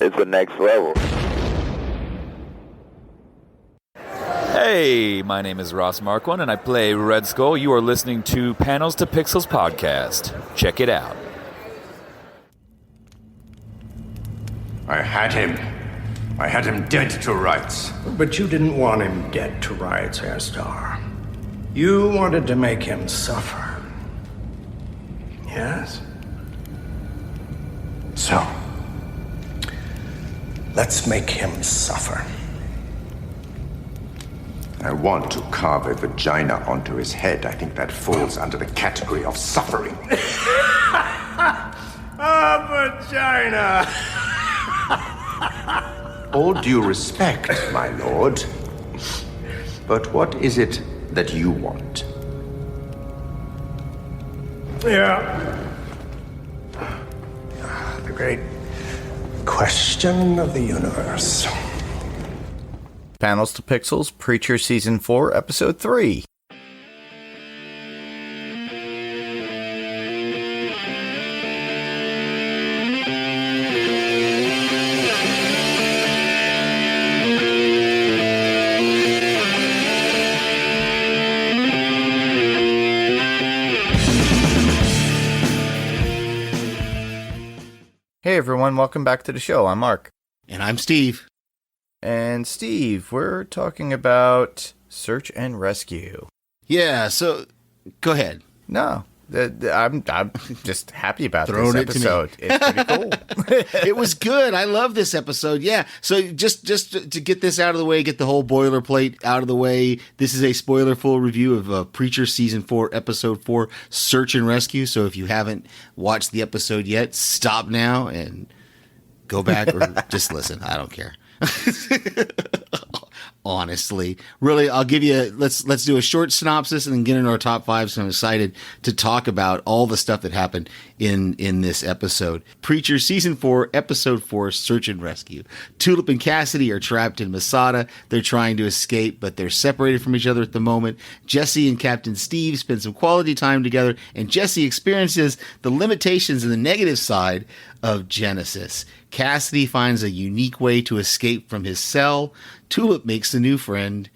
It's the next level. Hey, my name is Ross Marquand, and I play Red Skull. You are listening to Panels to Pixels podcast. Check it out. I had him. I had him dead to rights. But you didn't want him dead to rights, Airstar. You wanted to make him suffer. Yes? So, let's make him suffer. I want to carve a vagina onto his head. I think that falls under the category of suffering. A vagina! All due respect, my lord. But what is it that you want? Yeah. The great question of the universe. Panels to Pixels, Preacher Season 4, Episode 3. Hey everyone, welcome back to the show. I'm Mark. And I'm Steve. And Steve, we're talking about Search and Rescue. Yeah, so go ahead. No, I'm just happy about Throwing this it to me. episode. It's pretty cool. It was good. I love this episode. Yeah. So just to get this out of the way, get the whole boilerplate out of the way. This is a spoiler-full review of Preacher Season 4, Episode 4, Search and Rescue. So if you haven't watched the episode yet, stop now and go back or just listen. I don't care. Honestly, really, I'll give you. Let's do a short synopsis and then get into our top five. So I'm excited to talk about all the stuff that happened in this episode. Preacher Season 4, Episode 4, Search and Rescue. Tulip and Cassidy are trapped in Masada. They're trying to escape, but they're separated from each other at the moment. Jesse and Captain Steve spend some quality time together, and Jesse experiences the limitations and the negative side of Genesis. Cassidy finds a unique way to escape from his cell. Tulip makes a new friend.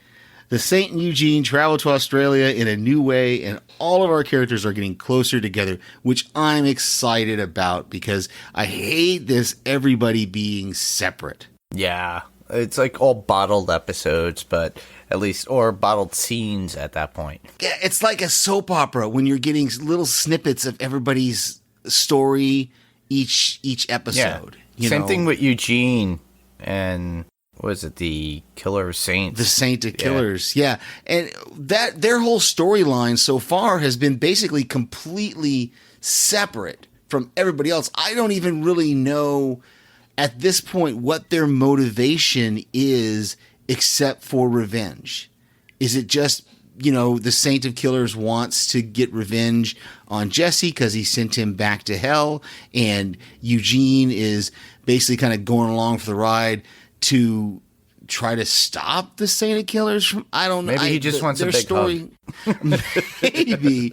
The Saint and Eugene travel to Australia in a new way, and all of our characters are getting closer together, which I'm excited about because I hate this everybody being separate. Yeah, it's like all bottled episodes, but at least, or bottled scenes at that point. Yeah, it's like a soap opera when you're getting little snippets of everybody's story each episode. Yeah. Same thing with Eugene and was it the Killer Saints? The Saint of Killers, yeah. And that their whole storyline so far has been basically completely separate from everybody else. I don't even really know at this point what their motivation is except for revenge. Is it just, the Saint of Killers wants to get revenge on Jesse because he sent him back to hell, and Eugene is basically kind of going along for the ride to try to stop the Saint of Killers from, I don't know. Maybe he just wants a big story. Maybe.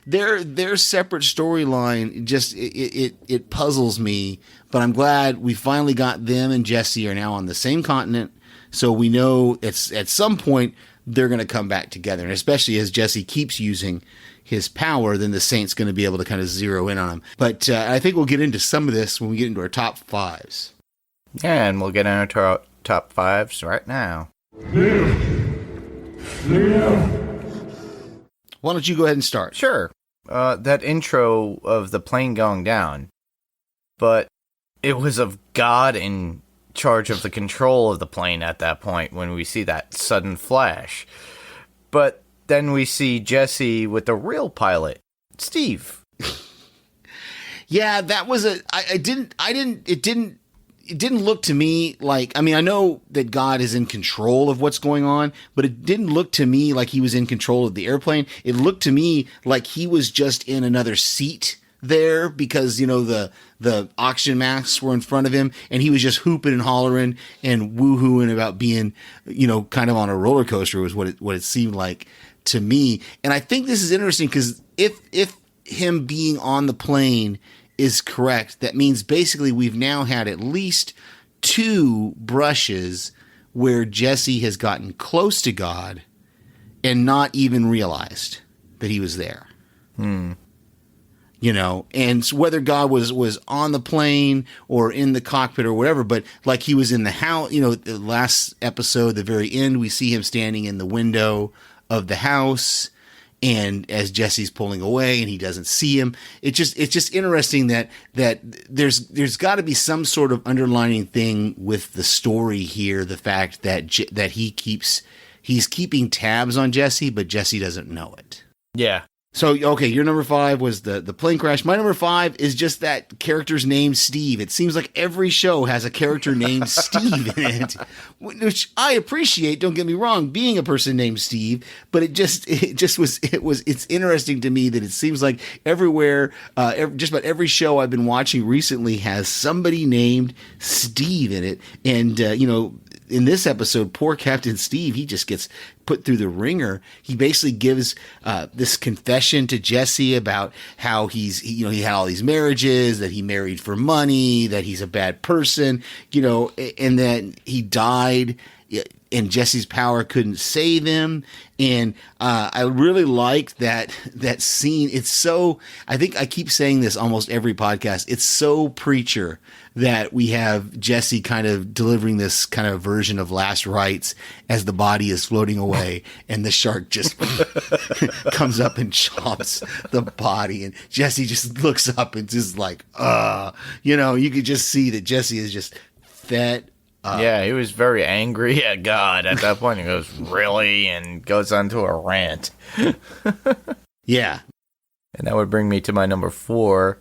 Their separate storyline just, it puzzles me, but I'm glad we finally got them and Jesse are now on the same continent. So we know it's at some point they're going to come back together. And especially as Jesse keeps using his power, then the Saint's going to be able to kind of zero in on him. But I think we'll get into some of this when we get into our top fives. Yeah, and we'll get into our top fives right now. Why don't you go ahead and start? Sure. That intro of the plane going down, but it was of God in charge of the control of the plane at that point when we see that sudden flash. But then we see Jesse with the real pilot, Steve. Yeah, that was it didn't look to me like, I know that God is in control of what's going on, but it didn't look to me like he was in control of the airplane. It looked to me like he was just in another seat there because, the oxygen masks were in front of him and he was just hooping and hollering and woohooing about being, kind of on a roller coaster was what it seemed like to me. And I think this is interesting because if him being on the plane is correct, that means basically we've now had at least 2 brushes where Jesse has gotten close to God and not even realized that he was there. You know, and so whether God was on the plane or in the cockpit or whatever, but like he was in the house, you know, the last episode, the very end, we see him standing in the window of the house, and as Jesse's pulling away and he doesn't see him, it's just interesting that there's got to be some sort of underlining thing with the story here, the fact that that he's keeping tabs on Jesse, but Jesse doesn't know it. Yeah. So, okay, your number 5 was the plane crash. My number 5 is just that character's name, Steve. It seems like every show has a character named Steve in it, which I appreciate, don't get me wrong, being a person named Steve, but it's interesting to me that it seems like everywhere, just about every show I've been watching recently has somebody named Steve in it. And, you know, in this episode, poor Captain Steve, he just gets put through the ringer. He basically gives this confession to Jesse about how he had all these marriages, that he married for money, that he's a bad person, you know, and then he died, and Jesse's power couldn't save him. And I really liked that scene. It's so, I think I keep saying this almost every podcast, it's so Preacher that we have Jesse kind of delivering this kind of version of Last Rites as the body is floating away and the shark just comes up and chops the body, and Jesse just looks up and just like, you know, you could just see that Jesse is just fed. Yeah, he was very angry at God at that point. He goes, really? And goes on to a rant. Yeah. And that would bring me to my number 4,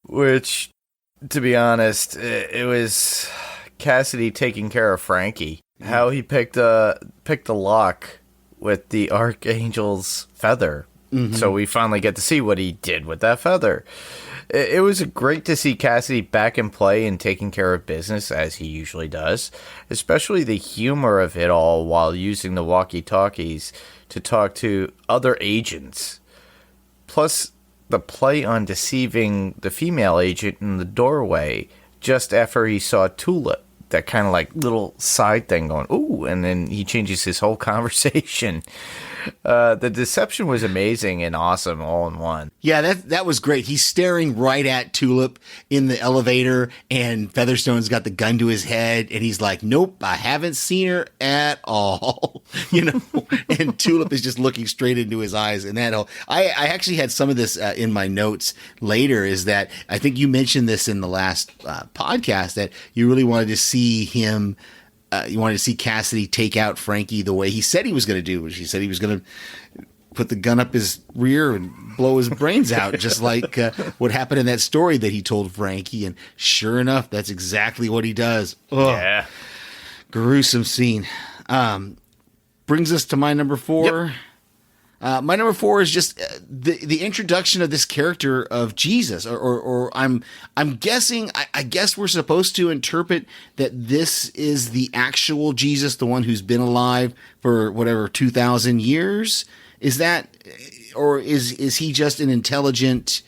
which, to be honest, it was Cassidy taking care of Frankie. How he picked the lock with the Archangel's feather. Mm-hmm. So we finally get to see what he did with that feather. It was great to see Cassidy back in play and taking care of business as he usually does, especially the humor of it all while using the walkie-talkies to talk to other agents. Plus, the play on deceiving the female agent in the doorway just after he saw Tulip. That kind of like little side thing going, ooh, and then he changes his whole conversation. The deception was amazing and awesome all in one. Yeah, that was great. He's staring right at Tulip in the elevator, and Featherstone's got the gun to his head, and he's like, nope, I haven't seen her at all. You know, and Tulip is just looking straight into his eyes. And I actually had some of this in my notes later, is that I think you mentioned this in the last podcast, that you really wanted to see him. You wanted to see Cassidy take out Frankie the way he said he was going to do, which he said he was going to put the gun up his rear and blow his brains out, just like what happened in that story that he told Frankie. And sure enough, that's exactly what he does. Ugh. Yeah. Gruesome scene. Brings us to my number 4. Yep. My number 4 is just the introduction of this character of Jesus, or I'm guessing. I guess we're supposed to interpret that this is the actual Jesus, the one who's been alive for whatever 2,000 years. Is that, or is he just an intelligent,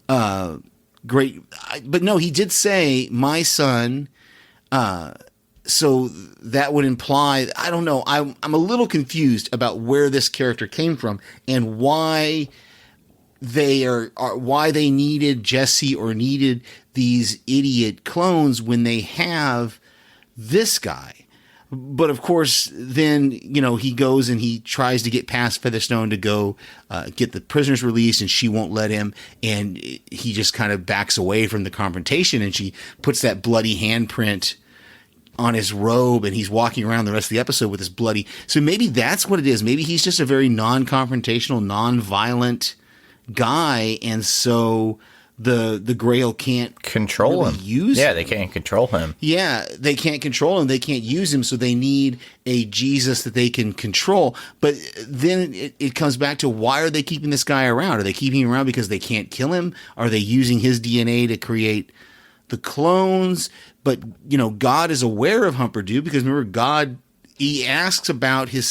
great? But no, he did say, "My son." So that would imply, I don't know, I'm a little confused about where this character came from and why why they needed Jesse or needed these idiot clones when they have this guy. But of course, then, you know, he goes and he tries to get past Featherstone to go get the prisoners released, and she won't let him. And he just kind of backs away from the confrontation, and she puts that bloody handprint on his robe, and he's walking around the rest of the episode with his bloody. So maybe that's what it is. Maybe he's just a very non-confrontational, non-violent guy, and so the Grail can't control really him. Use him. They can't control him. Yeah, they can't control him. They can't use him, so they need a Jesus that they can control. But then it comes back to, why are they keeping this guy around? Are they keeping him around because they can't kill him? Are they using his DNA to create the clones? But, you know, God is aware of Humperdew, because remember, God he asks about his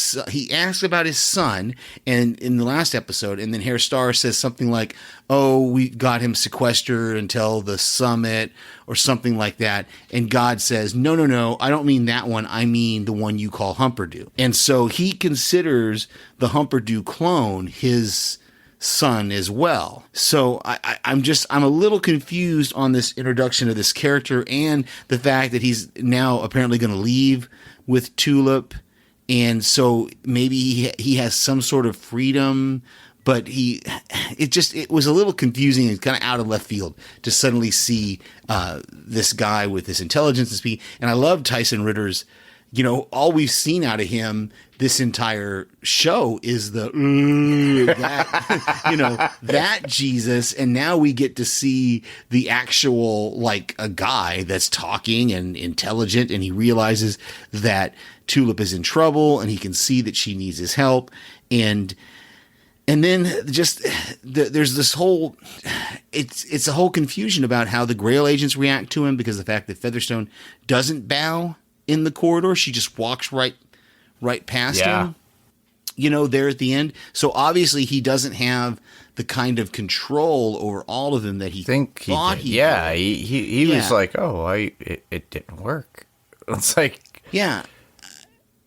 son, and in the last episode, and then Herr Starr says something like, "Oh, we got him sequestered until the summit," or something like that. And God says, "No, I don't mean that one. I mean the one you call Humperdew." And so he considers the Humperdew clone his son as well. So I'm a little confused on this introduction of this character and the fact that he's now apparently going to leave with Tulip, and so maybe he has some sort of freedom, but it was a little confusing and kind of out of left field to suddenly see this guy with this intelligence and speed. And I love Tyson Ritter's, all we've seen out of him this entire show is that that Jesus, and now we get to see the actual, like, a guy that's talking and intelligent, and he realizes that Tulip is in trouble, and he can see that she needs his help, and then just there's this whole it's a whole confusion about how the Grail agents react to him, because the fact that Featherstone doesn't bow in the corridor, she just walks right past him, there at the end. So obviously he doesn't have the kind of control over all of them that he thought he did. Yeah, he was like, it didn't work. It's like, yeah.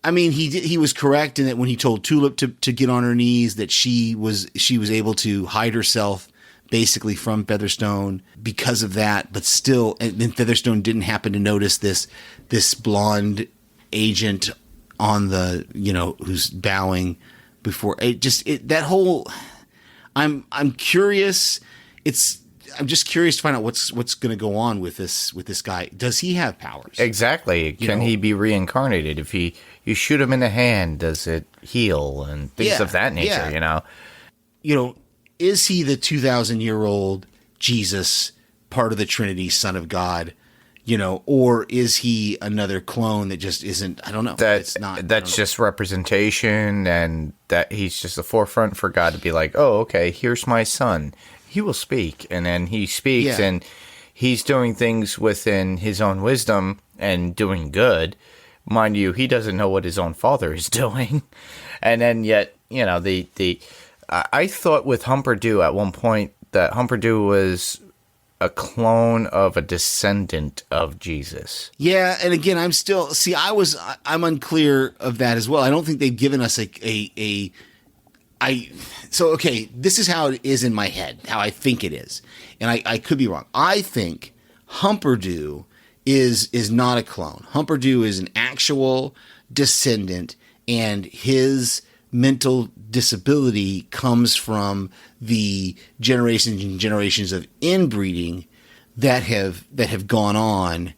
I mean, he was correct in that when he told Tulip to get on her knees, that she was able to hide herself basically from Featherstone because of that, but still, and then Featherstone didn't happen to notice this blonde agent on the, who's bowing before that whole, I'm curious. I'm just curious to find out what's going to go on with this guy. Does he have powers? Exactly. Can he be reincarnated? If you shoot him in the hand, does it heal and things of that nature, Is he the 2,000-year-old Jesus, part of the Trinity, Son of God? Or is he another clone that just isn't? I don't know. That's just representation, and that he's just the forefront for God to be like, oh, okay, here's my son. He will speak, and then he speaks, and he's doing things within his own wisdom and doing good. Mind you, he doesn't know what his own father is doing, and then yet, I thought with Humperdew at one point that Humperdew was a clone of a descendant of Jesus. Yeah, and again, I'm unclear of that as well. I don't think they've given us okay, this is how it is in my head, how I think it is. And I could be wrong. I think Humperdew is not a clone. Humperdew is an actual descendant, and his mental disability comes from the generations and generations of inbreeding that have gone on,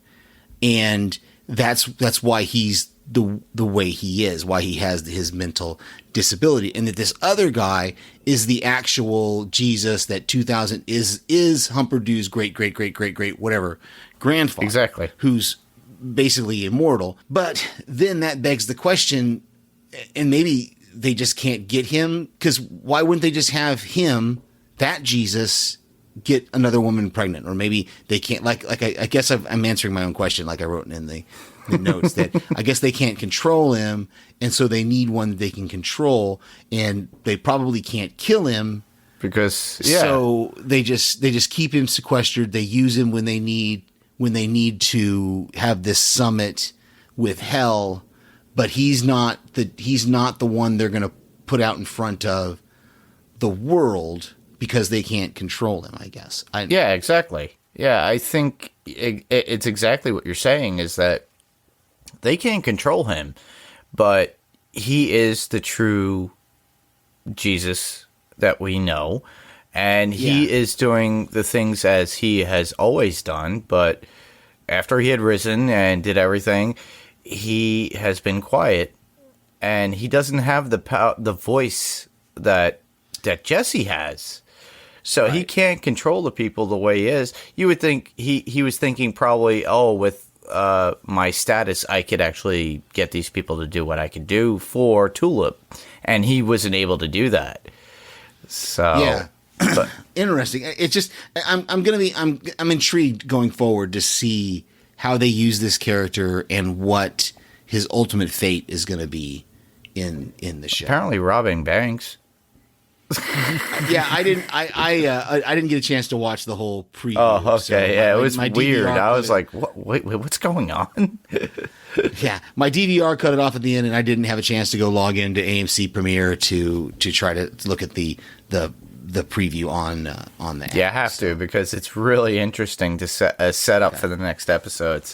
and that's why he's the way he is, why he has his mental disability, and that this other guy is the actual Jesus that 2000 is Humperdew's great whatever grandfather, exactly, who's basically immortal. But then that begs the question, and maybe they just can't get him, because why wouldn't they just have him, that Jesus, get another woman pregnant? Or maybe they can't, I guess I'm answering my own question, like I wrote in the notes, that I guess they can't control him, and so they need one that they can control, and they probably can't kill him because so they just keep him sequestered. They use him when they need to have this summit with Hell, but he's not the one they're going to put out in front of the world because they can't control him, I guess. Yeah, exactly. Yeah, I think it's exactly what you're saying, is that they can't control him, but he is the true Jesus that we know, and he is doing the things as he has always done, but after he had risen and did everything, he has been quiet, and he doesn't have the voice that Jesse has. So he can't control the people the way he is. You would think he was thinking probably, with my status, I could actually get these people to do what I could do for Tulip, and he wasn't able to do that. So yeah, but interesting. It's just I'm intrigued going forward to see how they use this character and what his ultimate fate is going to be in the show. Apparently robbing banks. Yeah, I didn't get a chance to watch the whole preview. Oh, okay. so Yeah, it was my weird. DVR I was cut like, what? Wait, what's going on? yeah, my DVR cut it off at the end, and I didn't have a chance to go log into AMC Premiere to try to look at the preview on that. Yeah, I have to, because it's really interesting to set up for the next episode.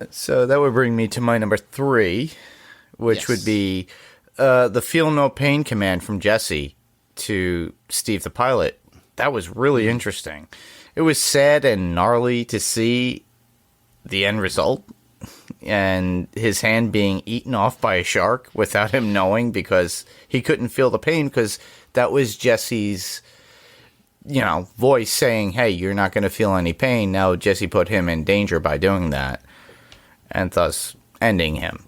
So that would bring me to my number 3, which would be the Feel No Pain command from Jesse to Steve the pilot. That was really interesting. It was sad and gnarly to see the end result, and his hand being eaten off by a shark without him knowing, because he couldn't feel the pain, because that was Jesse's, voice saying, hey, you're not going to feel any pain. Now Jesse put him in danger by doing that, and thus ending him.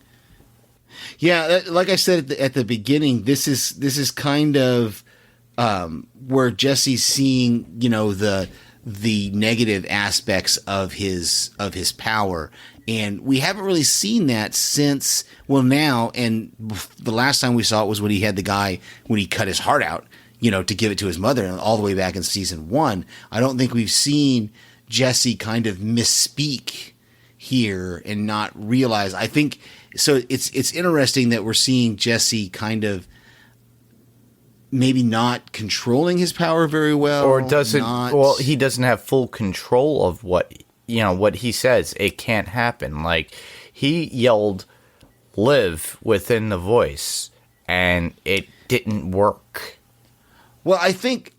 Yeah, like I said at the beginning, this is kind of where Jesse's seeing, the negative aspects of his power, and we haven't really seen that since now. And the last time we saw it was when he had the guy when he cut his heart out, to give it to his mother, and all the way back in season 1. I don't think we've seen Jesse kind of misspeak here and not realize. I think so. It's interesting that we're seeing Jesse kind of maybe not controlling his power very well, or doesn't. Well, he doesn't have full control of what he says. It can't happen. Like, he yelled "live" within the voice, and it didn't work. Well, I think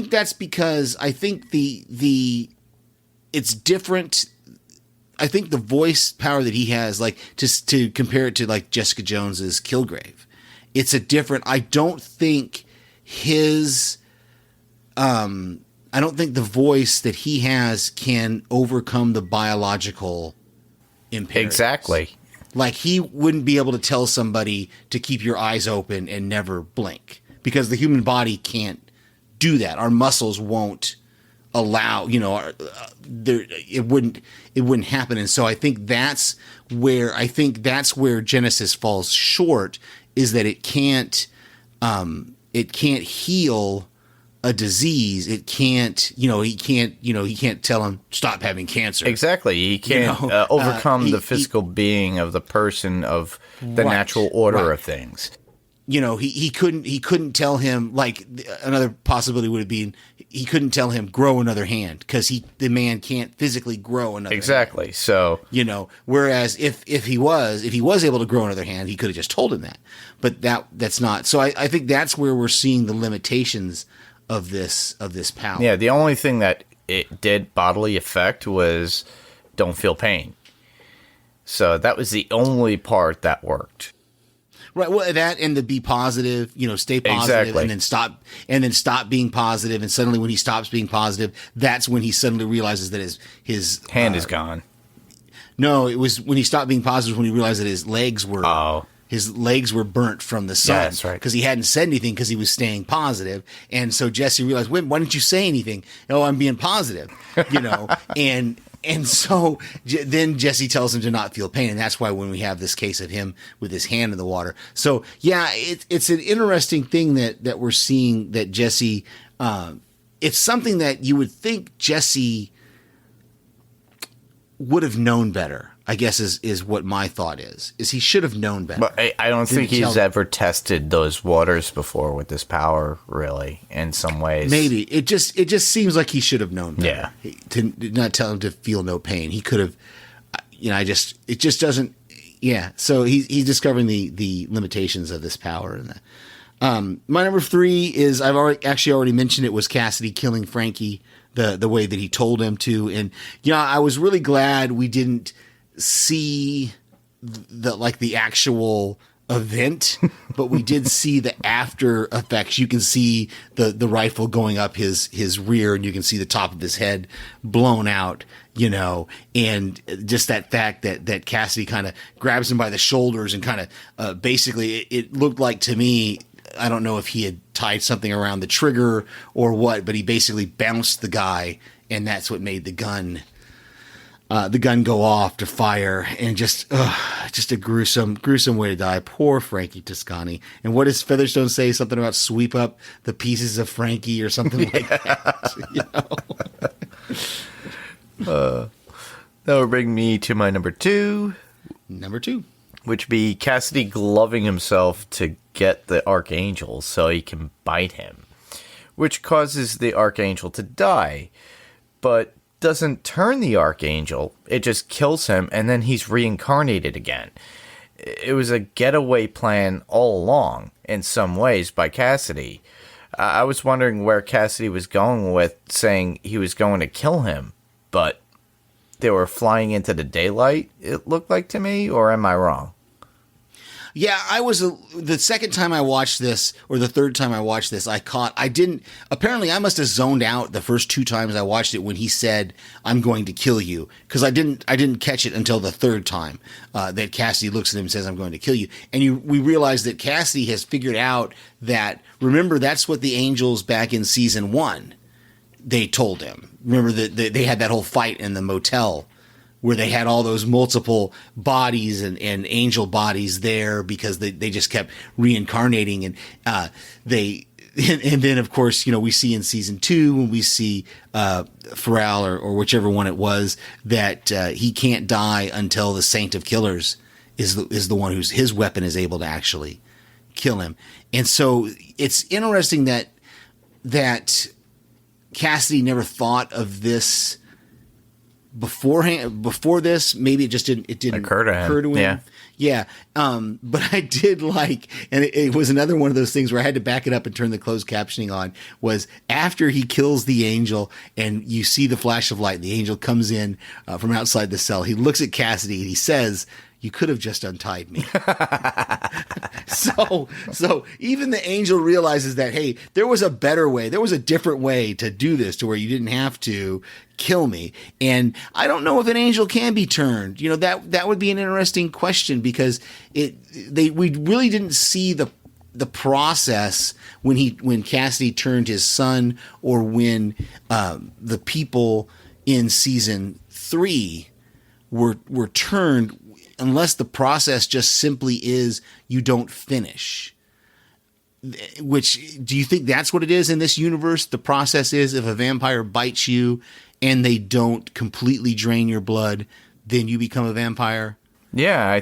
that's because I think it's different. I think the voice power that he has, like, just to compare it to like Jessica Jones's Kilgrave, it's a different. I don't think I don't think the voice that he has can overcome the biological imperatives. Exactly. Like, he wouldn't be able to tell somebody to keep your eyes open and never blink, because the human body can't do that. Our muscles won't allow, it wouldn't happen. And so I think that's where Genesis falls short, is that it can't heal a disease. It can't, he can't tell him stop having cancer. Exactly. He can't overcome the physical being of the person, of the natural order of things. He couldn't tell him, like, another possibility would have been, he couldn't tell him grow another hand, because the man can't physically grow another exactly hand. So whereas if he was able to grow another hand, he could have just told him that. But that's not. So I think that's where we're seeing the limitations of this power. Yeah, the only thing that it did bodily effect was don't feel pain. So that was the only part that worked. Right. Well, that and the be positive, stay positive, exactly. and then stop being positive. And suddenly when he stops being positive, that's when he suddenly realizes that his hand is gone. No, it was when he stopped being positive, when he realized that his legs were burnt from the sun. Yeah, that's right. Because he hadn't said anything, because he was staying positive. And so Jesse realized, wait, why didn't you say anything? Oh, I'm being positive, And so then Jesse tells him to not feel pain, and that's why when we have this case of him with his hand in the water. So yeah, it's an interesting thing that we're seeing, that Jesse. It's something that you would think Jesse would have known better, I guess is what my thought is he should have known better. But I don't think he's ever tested those waters before with this power, really, in some ways. Maybe. It just seems like he should have known better. Yeah. To not tell him to feel no pain. He could have, it just doesn't, yeah. So he's discovering the limitations of this power. And my number 3 is, I've already mentioned it, was Cassidy killing Frankie the way that he told him to. And, I was really glad we didn't see the actual event, but we did see the after effects. You can see the rifle going up his rear, and you can see the top of his head blown out, and just that fact that Cassidy kind of grabs him by the shoulders and kind of basically it looked like to me, I don't know if he had tied something around the trigger or what, but he basically bounced the guy, and that's what made the gun the gun go off to fire, and just a gruesome way to die. Poor Frankie Toscani. And what does Featherstone say? Something about sweep up the pieces of Frankie or something like that. That would bring me to my number 2. Number 2. Which be Cassidy gloving himself to get the Archangel so he can bite him, which causes the Archangel to die, but doesn't turn the Archangel. It just kills him, and then he's reincarnated again. It was a getaway plan all along, in some ways, by Cassidy. I was wondering where Cassidy was going with saying he was going to kill him, but they were flying into the daylight, it looked like to me, or am I wrong? Yeah, the second time I watched this, or the third time I watched this, apparently I must have zoned out the first 2 times I watched it when he said, "I'm going to kill you," because I didn't catch it until the third time, that Cassidy looks at him and says, "I'm going to kill you." And we realize that Cassidy has figured out that, remember, that's what the Angels back in season 1, they told him. Remember that they had that whole fight in the motel where they had all those multiple bodies and angel bodies there because they just kept reincarnating, and and then of course, we see in season 2 when we see Pharrell or whichever one it was, that he can't die until the Saint of Killers is the one his weapon is able to actually kill him. And so it's interesting that Cassidy never thought of this before this. Maybe it just didn't occur to him. Yeah. But I did like, and it was another one of those things where I had to back it up and turn the closed captioning on, was after he kills the Angel and you see the flash of light and the Angel comes in from outside the cell, he looks at Cassidy and he says, "You could have just untied me." So even the Angel realizes that, hey, there was a better way. There was a different way to do this to where you didn't have to kill me. And I don't know if an Angel can be turned. That would be an interesting question, because we really didn't see the process when Cassidy turned his son, or when the people in season 3 were turned, unless the process just simply is you don't finish. Which, do you think that's what it is in this universe? The process is, if a vampire bites you and they don't completely drain your blood, then you become a vampire? Yeah.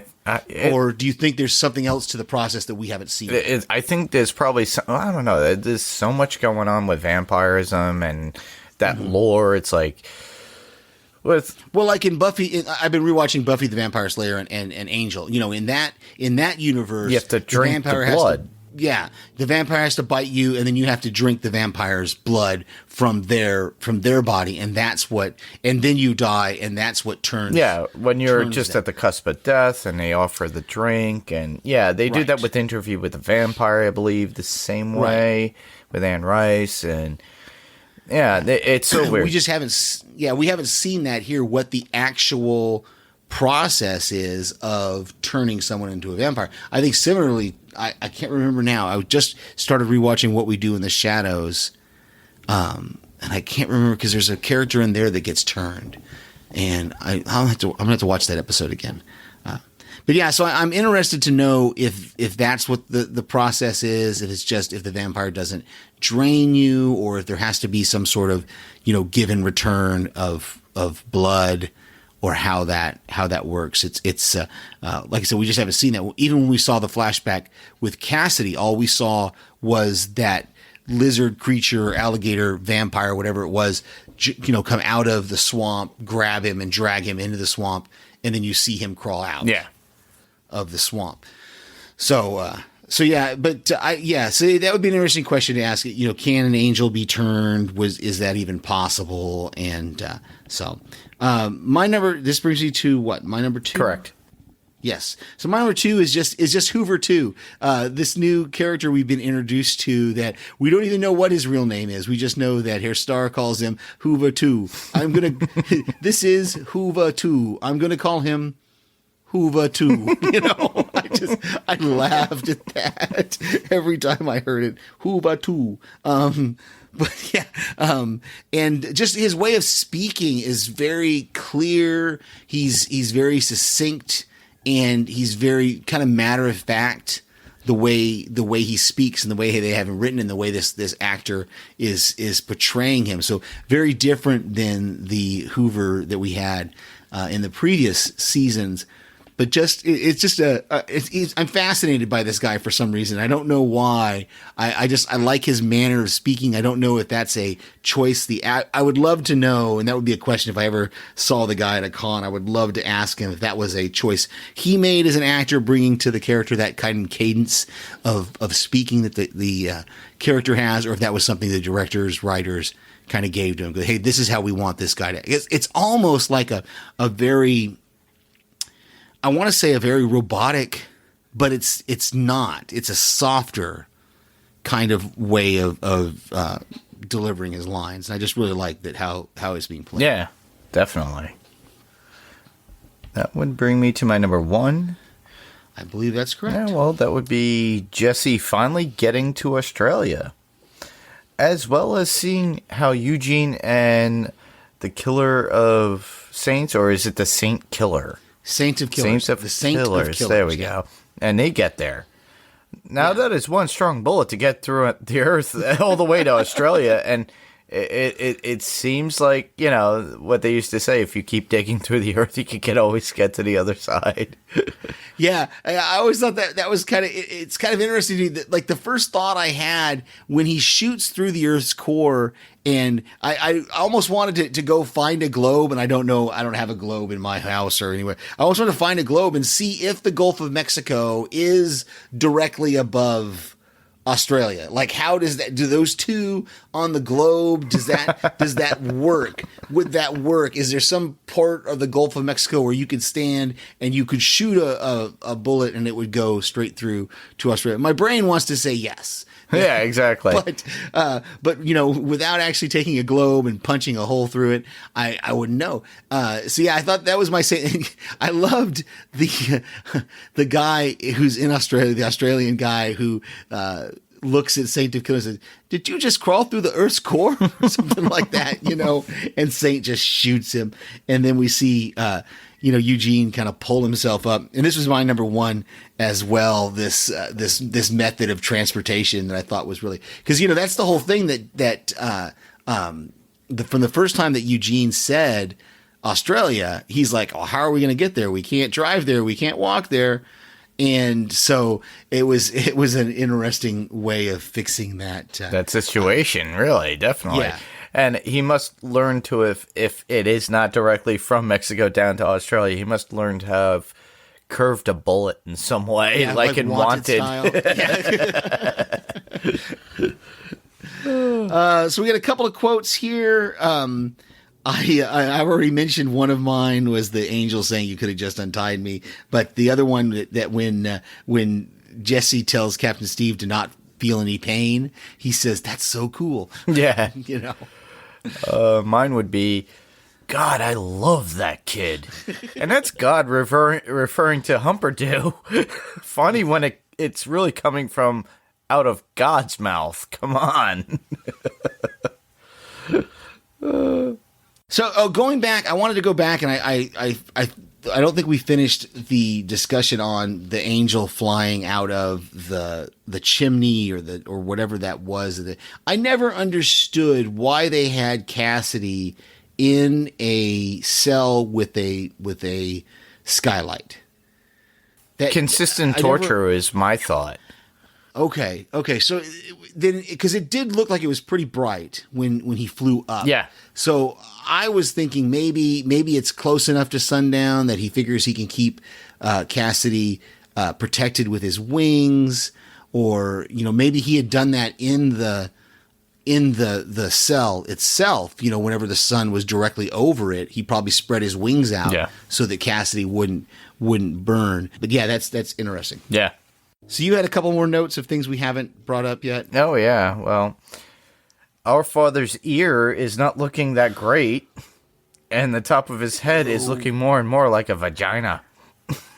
Or do you think there's something else to the process that we haven't seen? I think there's probably I don't know. There's so much going on with vampirism and that lore. It's like, like in Buffy, I've been rewatching Buffy the Vampire Slayer and Angel. In that universe, you have to drink the blood. The vampire has to bite you, and then you have to drink the vampire's blood from their body, and then you die, and that's what turns. Yeah, when you're just at the cusp of death, and they offer the drink, and they do that with Interview with the Vampire, I believe, the same way with Anne Rice, and. Yeah, it's so weird. We just haven't. Yeah, we haven't seen that here. What the actual process is of turning someone into a vampire. I think similarly. I can't remember now. I just started rewatching What We Do in the Shadows, and I can't remember because there's a character in there that gets turned, and I'm gonna have to watch that episode again. But yeah, so I'm interested to know if that's what the process is, if the vampire doesn't drain you, or if there has to be some sort of, give and return of blood, or how that works. It's like I said, we just haven't seen that. Even when we saw the flashback with Cassidy, all we saw was that lizard creature, alligator, vampire, whatever it was, come out of the swamp, grab him and drag him into the swamp, and then you see him crawl out. Yeah. Of the swamp. So yeah, but so that would be an interesting question to ask. Can an angel be turned? Is that even possible? And my number. This brings me to what? My number 2. Correct. Yes. So my number 2 is just Hoover 2. This new character we've been introduced to that we don't even know what his real name is. We just know that Herr Starr calls him Hoover 2. This is Hoover 2. I'm gonna call him Hoover 2. I laughed at that every time I heard it. Hoover 2. But yeah, And just his way of speaking is very clear. He's very succinct, and he's very kind of matter of fact. The way he speaks and the way they have him written and the way this actor is portraying him. So very different than the Hoover that we had in the previous seasons. But I'm fascinated by this guy for some reason. I don't know why. I like his manner of speaking. I don't know if that's a choice. I would love to know, and that would be a question if I ever saw the guy at a con. I would love to ask him if that was a choice he made as an actor, bringing to the character that kind of cadence of speaking that the character has, or if that was something the directors, writers kind of gave to him. Hey, this is how we want this guy to. It's almost like a very. I want to say a very robotic, but it's not. It's a softer kind of way of delivering his lines. And I just really like that how it's being played. Yeah, definitely. That would bring me to my number 1. I believe that's correct. Yeah, well, that would be Jesse finally getting to Australia, as well as seeing how Eugene and the Killer of Saints, or is it the Saint Killer? Saint of Killers. Saints of the Saint Killers. of Killers. There we go. And they get there. Now that is one strong bullet to get through the earth all the way to Australia, and it seems like, you know, what they used to say: if you keep digging through the earth, you can always get to the other side. Yeah, I always thought that was kind of it's kind of interesting to me. That, like, the first thought I had when he shoots through the Earth's core, and I almost wanted to go find a globe, and I don't have a globe in my house or anywhere. I almost wanted to find a globe and see if the Gulf of Mexico is directly above Australia. Like, how do those two on the globe, does that work? Would that work? Is there some part of the Gulf of Mexico where you could stand and you could shoot a bullet and it would go straight through to Australia? My brain wants to say yes. Yeah, exactly. But you know, without actually taking a globe and punching a hole through it, I wouldn't know. So yeah, I thought that was my saying. I loved the guy who's in Australia, the Australian guy who looks at Saint of Killers and says, "Did you just crawl through the Earth's core?" or something like that, you know? And Saint just shoots him, and then we see Eugene kind of pull himself up. And this was my number 1 as well. This method of transportation that I thought was really, because, you know, that's the whole thing from the first time that Eugene said Australia, he's like, "Oh, how are we going to get there? We can't drive there. We can't walk there." And so it was an interesting way of fixing that situation. Really, definitely. Yeah. And he must learn to, if it is not directly from Mexico down to Australia, he must learn to have curved a bullet in some way, yeah, like in Wanted. Style. So we got a couple of quotes here. I've already mentioned one of mine was the angel saying you could have just untied me, but the other one that when Jesse tells Captain Steve to not feel any pain, he says, "That's so cool." Yeah. You know. Mine would be, "God, I love that kid," and that's God referring to Humperdoo. Funny when it's really coming from out of God's mouth. Come on. So going back, I wanted to go back, and I don't think we finished the discussion on the angel flying out of the chimney or whatever that was. I never understood why they had Cassidy in a cell with a skylight. Consistent torture is my thought. Okay. So then, because it did look like it was pretty bright when he flew up. Yeah. So I was thinking maybe it's close enough to sundown that he figures he can keep Cassidy protected with his wings, or maybe he had done that in the cell itself. Whenever the sun was directly over it, he probably spread his wings out so that Cassidy wouldn't burn. But yeah, that's interesting. Yeah. So you had a couple more notes of things we haven't brought up yet? Oh, yeah. Well, our father's ear is not looking that great, and the top of his head is looking more and more like a vagina.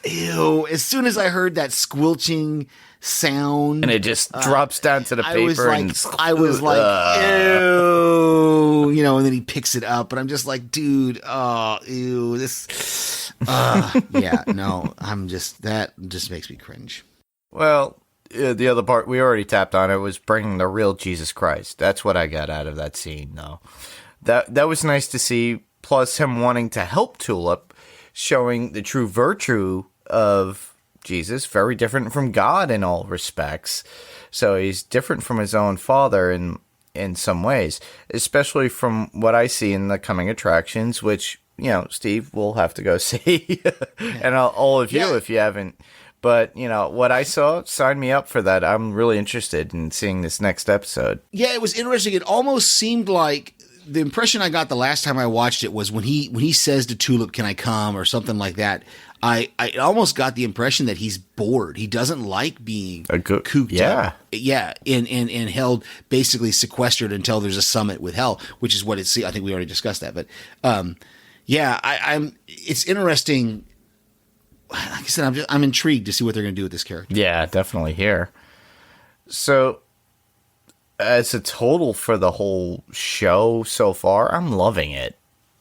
Ew. As soon as I heard that squelching sound. And it just drops down to the paper. I was like, ew. and then he picks it up, and I'm just like, dude, oh, ew, this, yeah, no, that just makes me cringe. Well, the other part we already tapped on it was bringing the real Jesus Christ. That's what I got out of that scene, though. That was nice to see. Plus, him wanting to help Tulip, showing the true virtue of Jesus, very different from God in all respects. So he's different from his own father in some ways, especially from what I see in the coming attractions, which, Steve will have to go see, and all of you if you haven't. But, what I saw, sign me up for that. I'm really interested in seeing this next episode. Yeah, it was interesting. It almost seemed like the impression I got the last time I watched it was when he says to Tulip, "Can I come?" or something like that. I almost got the impression that he's bored. He doesn't like being cooped up. Yeah, and held, basically sequestered until there's a summit with hell, which is what it's. I think we already discussed that, but it's interesting. Like I said, I'm intrigued to see what they're going to do with this character. Yeah, definitely here. So, as a total for the whole show so far, I'm loving it.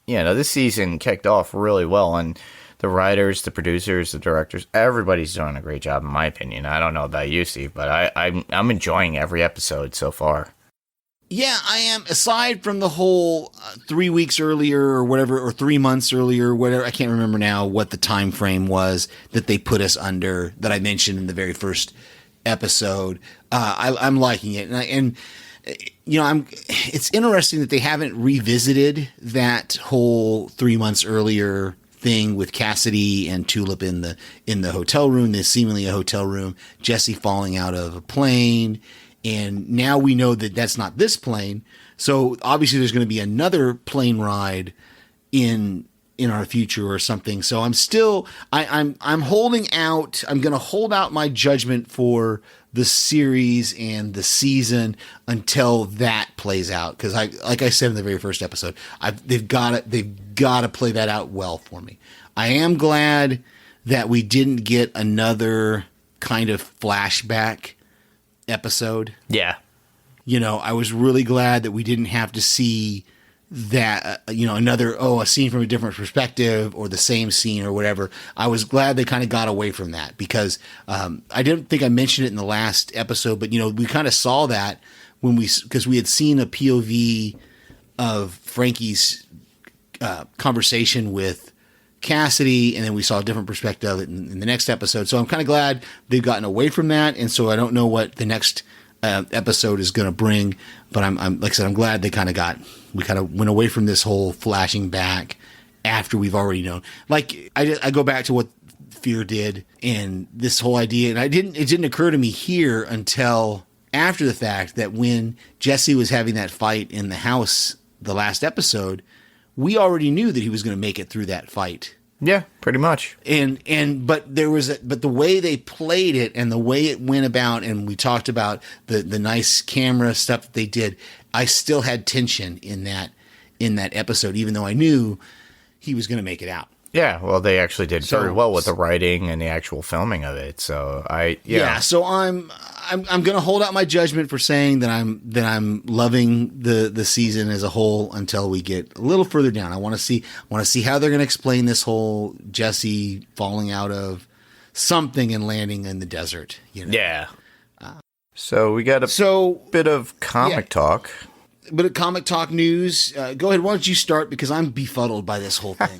This season kicked off really well, and the writers, the producers, the directors, everybody's doing a great job, in my opinion. I don't know about you, Steve, but I'm enjoying every episode so far. Yeah, I am. Aside from the whole 3 weeks earlier or whatever, or 3 months earlier, whatever, I can't remember now what the time frame was that they put us under that I mentioned in the very first episode. I'm liking it, and it's interesting that they haven't revisited that whole 3 months earlier thing with Cassidy and Tulip in the hotel room. There's seemingly a hotel room. Jesse falling out of a plane. And now we know that that's not this plane. So obviously there's going to be another plane ride in our future or something. So I'm still, I'm holding out. I'm going to hold out my judgment for the series and the season until that plays out. Cause like I said in the very first episode, they've got to play that out well for me. I am glad that we didn't get another kind of flashback episode. Yeah. I was really glad that we didn't have to see that, another, a scene from a different perspective or the same scene or whatever. I was glad they kind of got away from that because I didn't think I mentioned it in the last episode, but, we kind of saw that because we had seen a POV of Frankie's conversation with Cassidy, and then we saw a different perspective of it in the next episode. So I'm kind of glad they've gotten away from that, and so I don't know what the next episode is going to bring. But I'm like I said, I'm glad we kind of went away from this whole flashing back after we've already known. Like I go back to what Fear did, and this whole idea, and it didn't occur to me here until after the fact that when Jesse was having that fight in the house the last episode, we already knew that he was going to make it through that fight. Yeah, pretty much. But the way they played it and the way it went about, and we talked about the nice camera stuff that they did, I still had tension in that episode, even though I knew he was going to make it out. Yeah, well, they actually did very well with the writing and the actual filming of it. So so I'm going to hold out my judgment for saying that I'm loving the season as a whole until we get a little further down. I want to see how they're going to explain this whole Jesse falling out of something and landing in the desert. Yeah. So we got a bit of comic talk. A bit of comic talk news. Go ahead. Why don't you start, because I'm befuddled by this whole thing.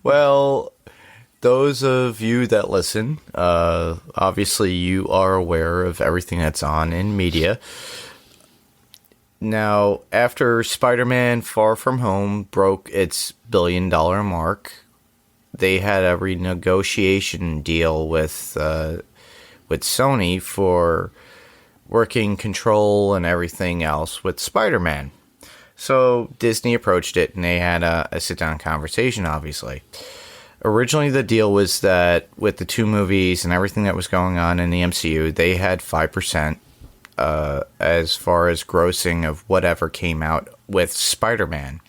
Well, those of you that listen, obviously you are aware of everything that's on in media. Now, after Spider-Man Far From Home broke its $1 billion mark, they had a renegotiation deal with Sony for working control and everything else with Spider-Man. So Disney approached it, and they had a sit-down conversation, obviously. Originally, the deal was that with the two movies and everything that was going on in the MCU, they had 5% as far as grossing of whatever came out with Spider-Man.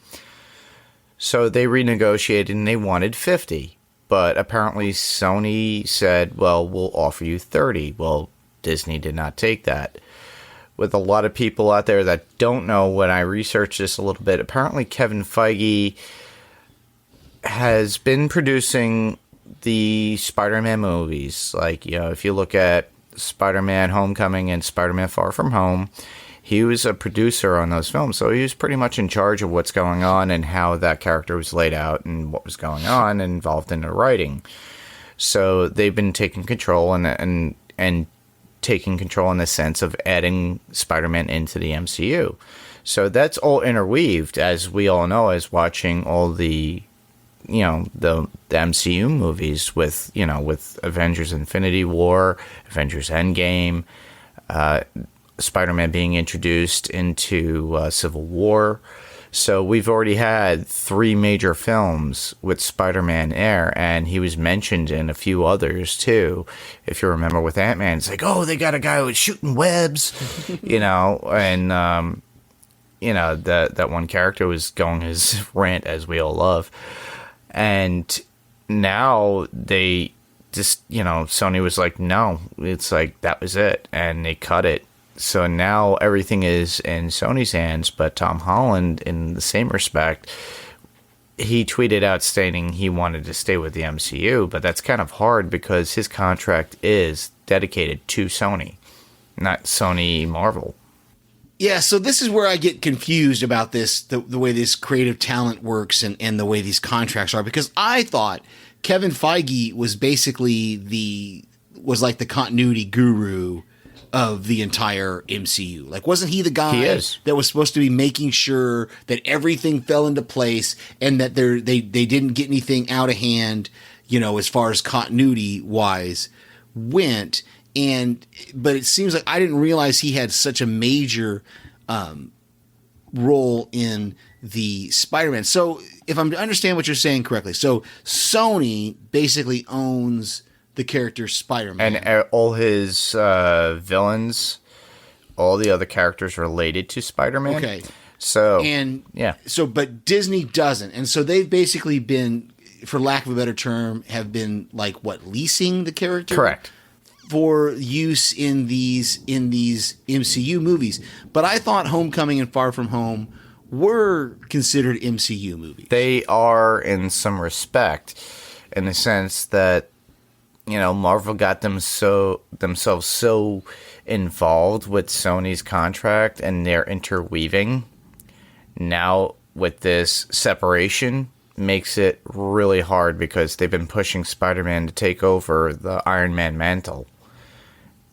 So they renegotiated, and they wanted 50. But apparently Sony said, well, we'll offer you 30. Well, Disney did not take that. with a lot of people out there that don't know, when I researched this a little bit, apparently Kevin Feige has been producing the Spider-Man movies. Like, if you look at Spider-Man Homecoming and Spider-Man Far From Home, he was a producer on those films, so he was pretty much in charge of what's going on and how that character was laid out and what was going on, and involved in the writing. So they've been taking control and taking control in the sense of adding Spider-Man into the MCU. So that's all interweaved, as we all know, as watching all the the MCU movies with Avengers Infinity War, Avengers Endgame, Spider-Man being introduced into Civil War. So we've already had 3 major films with Spider-Man there, and he was mentioned in a few others too. If you remember with Ant-Man, it's like, oh, they got a guy who's shooting webs, and that one character was going his rant, as we all love. And now they just, Sony was like, no, it's like, that was it, and they cut it. So now everything is in Sony's hands, but Tom Holland, in the same respect, he tweeted out stating he wanted to stay with the MCU, but that's kind of hard because his contract is dedicated to Sony, not Sony Marvel. Yeah, so this is where I get confused about this, the way this creative talent works and the way these contracts are, because I thought Kevin Feige was basically was like the continuity guru of the entire MCU. Like, wasn't he the guy that was supposed to be making sure that everything fell into place and that they didn't get anything out of hand, as far as continuity wise went? But it seems like I didn't realize he had such a major role in the Spider-Man. So if I'm to understand what you're saying correctly, so Sony basically owns the character Spider-Man. And all his villains, all the other characters related to Spider-Man. Okay. So, but Disney doesn't. And so they've basically been, for lack of a better term, have been leasing the character? Correct. For use in these MCU movies. But I thought Homecoming and Far From Home were considered MCU movies. They are in some respect, in the sense that Marvel got themselves so involved with Sony's contract and their interweaving. Now with this separation makes it really hard because they've been pushing Spider-Man to take over the Iron Man mantle.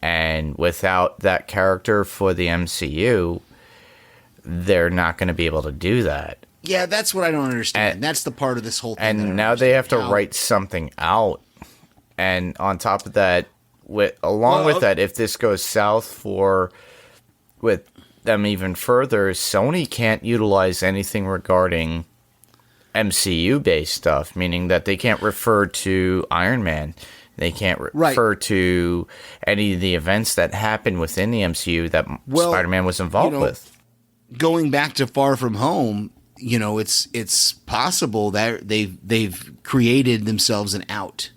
And without that character for the MCU, they're not going to be able to do that. Yeah, that's what I don't understand. That's the part of this whole thing. And now they have to write something out. And on top of that, with that, if this goes south with them even further, Sony can't utilize anything regarding MCU-based stuff, meaning that they can't refer to Iron Man. They can't refer to any of the events that happened within the MCU that Spider-Man was involved with. Going back to Far From Home, it's possible that they've created themselves an out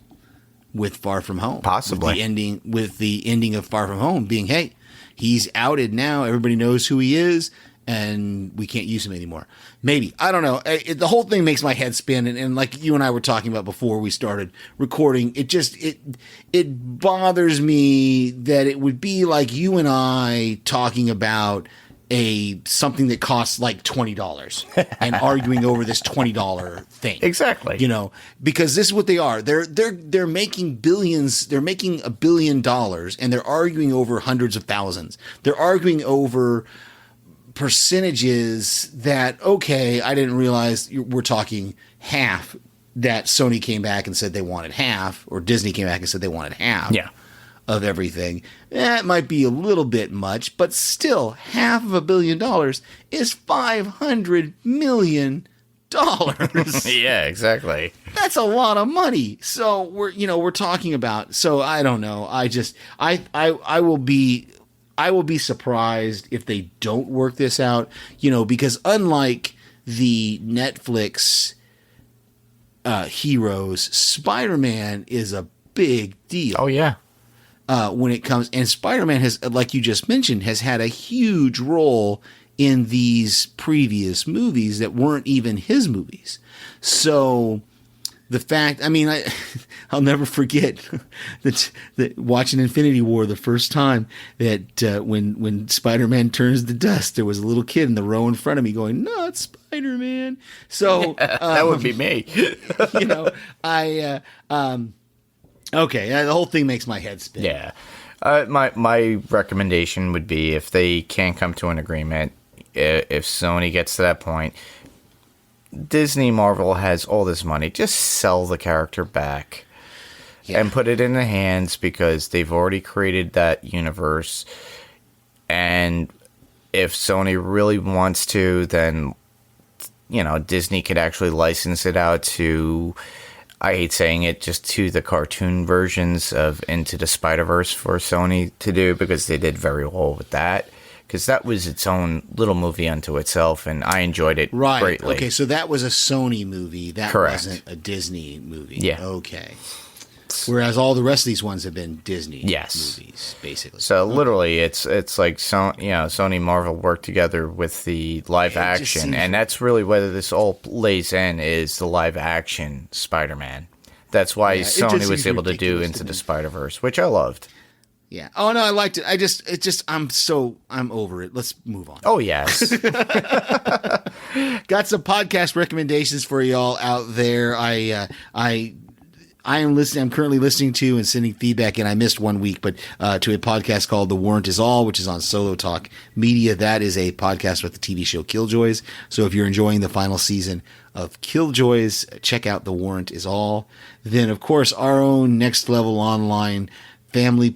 with Far From Home. Possibly. With the ending of Far From Home being, hey, he's outed now. Everybody knows who he is, and we can't use him anymore. Maybe. I don't know. The whole thing makes my head spin. And like you and I were talking about before we started recording, it bothers me that it would be like you and I talking about something that costs like $20 and arguing over this $20 thing. Exactly. Because this is what they are. They're making billions. They're making $1 billion and they're arguing over hundreds of thousands. They're arguing over percentages that, okay, I didn't realize we're talking half, that Sony came back and said they wanted half, or Disney came back and said they wanted half. Yeah. Of everything. That might be a little bit much, but still, half of $1 billion is $500 million. Yeah, exactly. That's a lot of money. So we're talking about. So I don't know. I will be surprised if they don't work this out. Because unlike the Netflix heroes, Spider-Man is a big deal. Oh yeah. when it comes, and Spider-Man has, like you just mentioned, has had a huge role in these previous movies that weren't even his movies. So the fact, I mean, I'll never forget that watching Infinity War the first time, that when Spider-Man turns to dust, there was a little kid in the row in front of me going, "Not Spider-Man." So That would be me. you know, okay, the whole thing makes my head spin. Yeah. My recommendation would be, if they can't come to an agreement, if Sony gets to that point, Disney Marvel has all this money, just sell the character back and put it in the hands, because they've already created that universe. And if Sony really wants to, then, you know, Disney could actually license it out to, I hate saying it, just to the cartoon versions of Into the Spider-Verse for Sony to do, because they did very well with that. Because that was its own little movie unto itself, and I enjoyed it greatly. Okay, so that was a Sony movie. That Correct. wasn't a Disney movie. Yeah. Okay. Whereas all the rest of these ones have been Disney Yes. movies, basically. So literally, it's like Sony and Marvel work together with the live action, seems- and that's really whether this all lays in is the live action Spider-Man. That's why Yeah, it just Sony was seems able to do ridiculous Into to the me. Spider-Verse, which I loved. Yeah. Oh no, I liked it. I'm over it. Let's move on. Oh yes, Got some podcast recommendations for y'all out there. I am listening. I'm currently listening to and sending feedback, and I missed 1 week, but to a podcast called The Warrant Is All, which is on Solo Talk Media. That is a podcast with the TV show Killjoys. So if you're enjoying the final season of Killjoys, check out The Warrant Is All. Then, of course, our own Next Level Online family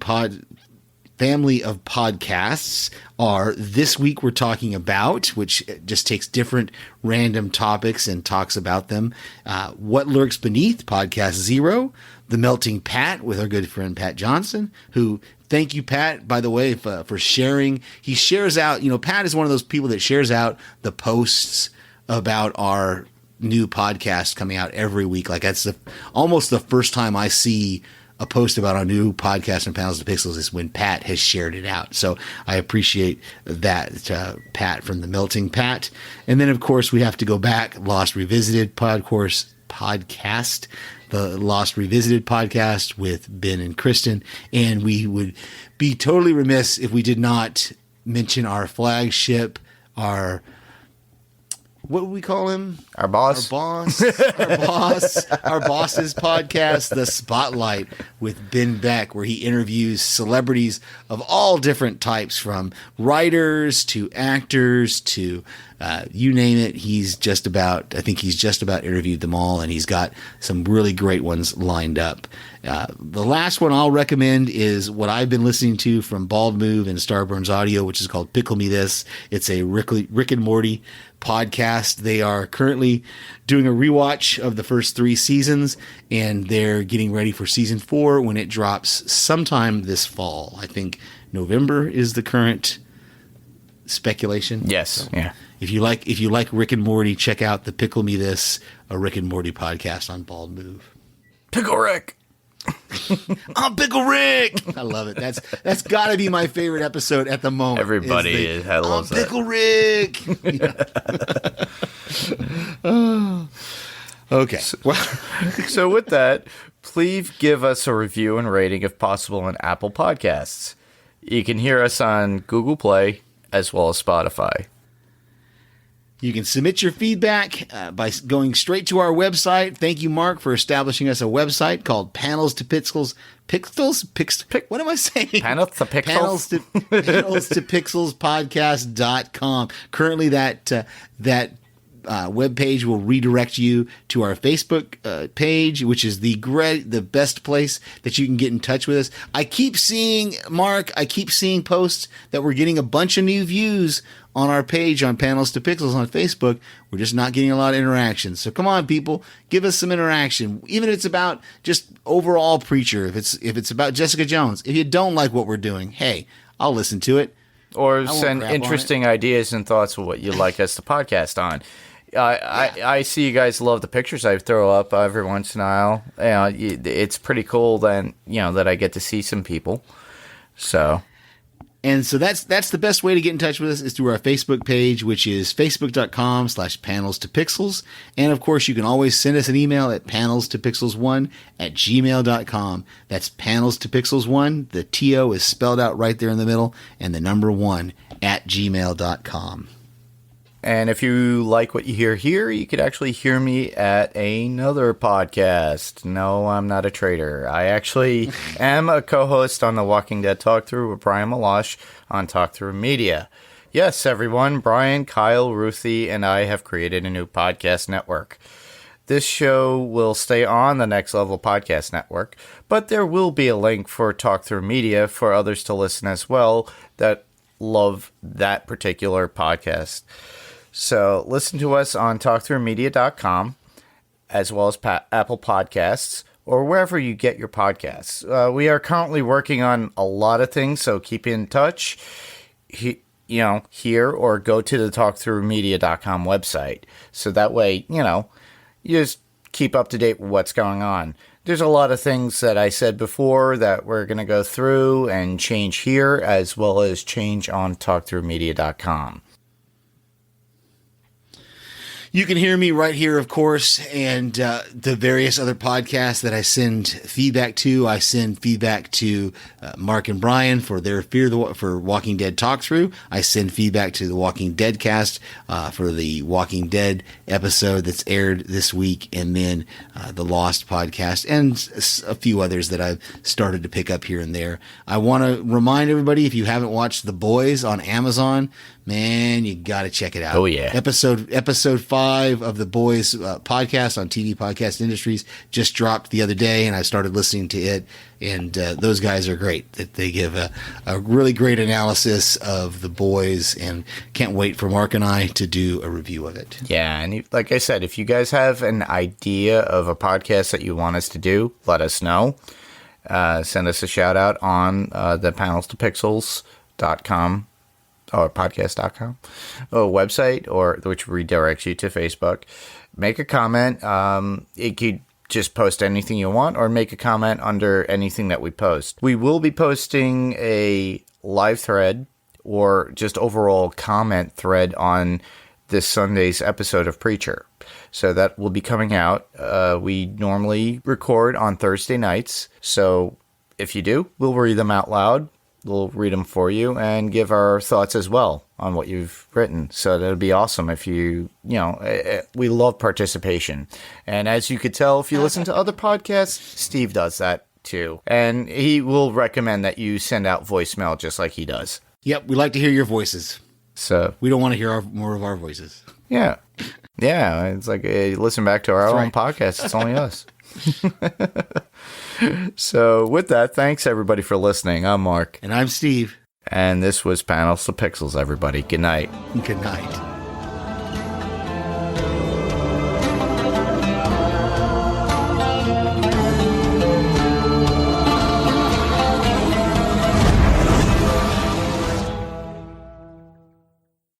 of podcasts are This Week We're Talking About, which just takes different random topics and talks about them. What Lurks Beneath, Podcast Zero. The Melting Pat with our good friend Pat Johnson, who, thank you, Pat, by the way, for sharing. He shares out, Pat is one of those people that shares out the posts about our new podcast coming out every week. Like, that's almost the first time I see a post about our new podcast and Panels to Pixels is when Pat has shared it out. So I appreciate that, Pat from the Melting Pat. And then, of course, we have to go back. Lost Revisited podcast, the Lost Revisited podcast with Ben and Kristen. And we would be totally remiss if we did not mention our flagship, what would we call him? our boss. Our boss's podcast, The Spotlight with Ben Beck, where he interviews celebrities of all different types, from writers to actors to you name it. I think he's just about interviewed them all, and he's got some really great ones lined up. The last one I'll recommend is what I've been listening to from Bald Move and Starburns Audio, which is called Pickle Me This. It's a Rick and Morty podcast. They are currently doing a rewatch of the first 3 seasons, and they're getting ready for season 4 when it drops sometime this fall. I think November is the current speculation. Yes, So yeah. If you like Rick and Morty, check out the Pickle Me This, a Rick and Morty podcast on Bald Move. Pickle Rick. I'm Pickle Rick. I love it. That's got to be my favorite episode at the moment. Everybody loves I'm that. Pickle Rick. Okay. Well, So with that, please give us a review and rating if possible on Apple Podcasts. You can hear us on Google Play as well as Spotify. you can submit your feedback by going straight to our website. Thank you, Mark, for establishing us a website called Panels to Pixels. What am I saying? Panels to Pixels? Panels to Pixels podcast.com. Currently, that web page will redirect you to our Facebook page, which is the best place that you can get in touch with us. I keep seeing posts that we're getting a bunch of new views on our page on Panels to Pixels on Facebook. We're just not getting a lot of interaction. So come on, people, give us some interaction. Even if it's about just overall Preacher, if it's about Jessica Jones. If you don't like what we're doing, hey, I'll listen to it. Or won't send crap on interesting ideas and thoughts of what you'd like us to podcast on. I see you guys love the pictures I throw up every once in a while. It's pretty cool that I get to see some people. So, And so that's the best way to get in touch with us is through our Facebook page, which is facebook.com/panels2pixels. And of course, you can always send us an email at panels2pixels1@gmail.com. That's panels2pixels1. The TO is spelled out right there in the middle, and the number 1 @gmail.com. and if you like what you hear here, you could actually hear me at another podcast. No, I'm not a traitor. I actually am a co-host on the Walking Dead Talk Through with Brian Malosh on Talk Through Media. Yes, everyone, Brian, Kyle, Ruthie, and I have created a new podcast network. This show will stay on the Next Level Podcast Network, but there will be a link for Talk Through Media for others to listen as well that love that particular podcast. So listen to us on talkthroughmedia.com as well as Apple Podcasts or wherever you get your podcasts. We are currently working on a lot of things, so keep in touch here or go to the talkthroughmedia.com website. So that way, you just keep up to date with what's going on. There's a lot of things that I said before that we're going to go through and change here as well as change on talkthroughmedia.com. You can hear me right here, of course, and the various other podcasts that I send feedback to. I send feedback to Mark and Brian for their for Walking Dead Talk Through. I send feedback to the Walking Dead cast for the Walking Dead episode that's aired this week, and then the Lost podcast, and a few others that I've started to pick up here and there. I want to remind everybody, if you haven't watched The Boys on Amazon, man, you got to check it out. Oh, yeah. Episode 5 of The Boys podcast on TV Podcast Industries just dropped the other day, and I started listening to it, and those guys are great. They give a really great analysis of The Boys, and can't wait for Mark and I to do a review of it. Yeah, and like I said, if you guys have an idea of a podcast that you want us to do, let us know. Send us a shout out on the panels2pixels.com or podcast.com website, or which redirects you to Facebook. Make a comment. It could just post anything you want or make a comment under anything that we post. We will be posting a live thread or just overall comment thread on this Sunday's episode of Preacher. So that will be coming out. We normally record on Thursday nights. So if you do, we'll read them out loud. We'll read them for you and give our thoughts as well on what you've written. So that would be awesome if we love participation. And as you could tell, if you listen to other podcasts, Steve does that too. And he will recommend that you send out voicemail just like he does. Yep, we like to hear your voices. So we don't want to hear more of our voices. Yeah. Yeah, it's like listen back to our own podcast. It's only us. So with that, thanks everybody for listening. I'm Mark. And I'm Steve. And this was Panels to Pixels, everybody. Good night. Good night.